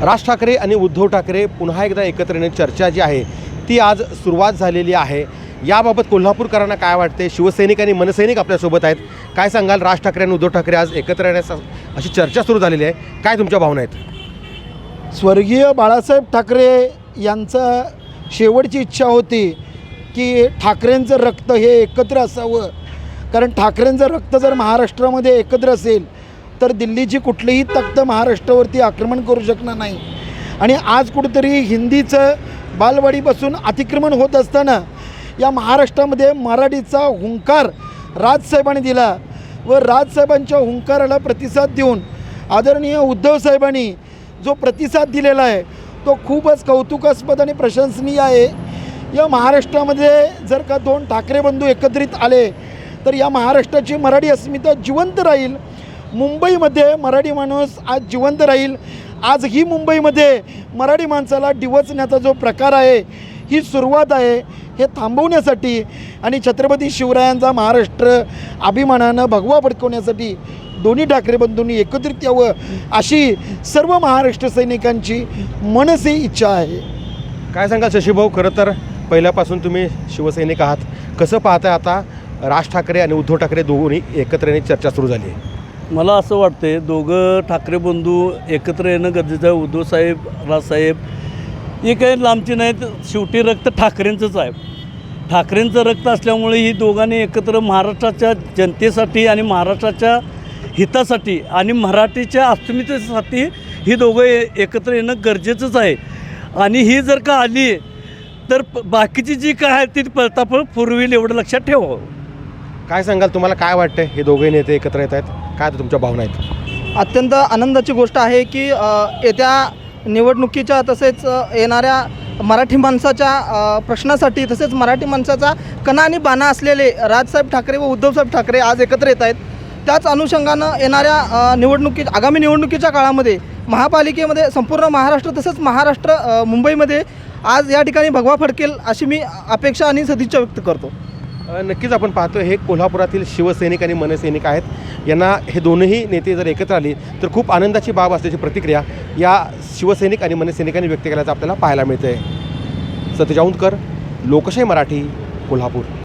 राज ठाकरे आणि उद्धव ठाकरे पुन्हा एकदा एकत्र येण्याची चर्चा जी आहे ती आज सुरुवात झालेली आहे। याबाबत कोल्हापूरकरांना काय वाटते? शिवसैनिक आणि मनसैनिक आपल्यासोबत आहेत। काय सांगाल? राज ठाकरे आणि उद्धव ठाकरे आज एकत्र येण्यास अशी चर्चा सुरू झालेली आहे, काय तुमच्या भावना आहेत? स्वर्गीय बाळासाहेब ठाकरे यांचा शेवटची इच्छा होती की ठाकरेंचं रक्त हे एकत्र असावं, कारण ठाकरेंचं रक्त जर महाराष्ट्रामध्ये एकत्र असेल तर दिल्लीची कुठलीही तख्त महाराष्ट्रावरती आक्रमण करू शकणार नाही। आणि आज कुठेतरी हिंदीचं बालवाडीपासून अतिक्रमण होत असताना या महाराष्ट्रामध्ये मराठीचा हुंकार राजसाहेबांनी दिला व राजसाहेबांच्या हुंकाराला प्रतिसाद देऊन आदरणीय उद्धवसाहेबांनी जो प्रतिसाद दिलेला आहे तो खूपच कौतुकास्पद आणि प्रशंसनीय आहे। या महाराष्ट्रामध्ये जर का दोन ठाकरे बंधू एकत्रित आले तर या महाराष्ट्राची मराठी अस्मिता जिवंत राहील। मुंबईमध्ये मराठी माणूस आज जिवंत राहील। आज ही मुंबईमध्ये मराठी माणसाला डिवचण्याचा जो प्रकार आहे ही सुरुवात आहे। हे थांबवण्यासाठी आणि छत्रपती शिवरायांचा महाराष्ट्र अभिमानानं भगवा फडकवण्यासाठी दोन्ही ठाकरे बंधूंनी एकत्रित यावं अशी सर्व महाराष्ट्र सैनिकांची मनसे इच्छा आहे। काय सांगाल शशीभाऊ? खरं तर पहिल्यापासून तुम्ही शिवसैनिक आहात, कसं पाहताय आता राज ठाकरे आणि उद्धव ठाकरे दोघांनी एकत्र येण्याची चर्चा सुरू झाली आहे? मला असं वाटते दोघं ठाकरे बंधू एकत्र येणं गरजेचं आहे। उद्धवसाहेब राजसाहेब हे काही लांबची नाहीत, शेवटी रक्त ठाकरेंचंच आहे। ठाकरेंचं रक्त असल्यामुळे ही दोघांनी एकत्र महाराष्ट्राच्या जनतेसाठी आणि महाराष्ट्राच्या हितासाठी आणि मराठीच्या अस्मितेसाठी ही दोघं एकत्र येणं गरजेचंच आहे। आणि ही जर का आली तर बाकीची जी काय आहे ती पळतापळ पूर्वील एवढं लक्षात ठेवावं। काय सांगाल? तुम्हाला काय वाटतं हे दोघे नेते एकत्र येत आहेत? काय तुमच्या भावना आहेत? अत्यंत आनंदाची गोष्ट आहे की येत्या निवडणुकीच्या तसेच येणाऱ्या मराठी माणसाच्या प्रश्नासाठी तसेच मराठी माणसाचा कणा आणि बाणा असलेले राजसाहेब ठाकरे व उद्धवसाहेब ठाकरे आज एकत्र येत आहेत। त्याच अनुषंगानं येणाऱ्या आगामी निवडणुकीच्या काळामध्ये महापालिकेमध्ये संपूर्ण महाराष्ट्र तसेच महाराष्ट्र मुंबईमध्ये आज या ठिकाणी भगवा फडकेल अशी मी अपेक्षा आणि सदिच्छा व्यक्त करतो। नक्कीच आपण पाहतो हे कोल्हापुरातील शिवसैनिक आणि मनसैनिक आहेत। यांना हे दोनही नेते जर एकत्र आले तर खूप आनंदाची बाब असल्याची प्रतिक्रिया या शिवसैनिक आणि मनसैनिकांनी व्यक्त केल्याचं आपल्याला पाहायला मिळतं आहे। सतीश औंधकर, लोकशाही मराठी, कोल्हापूर।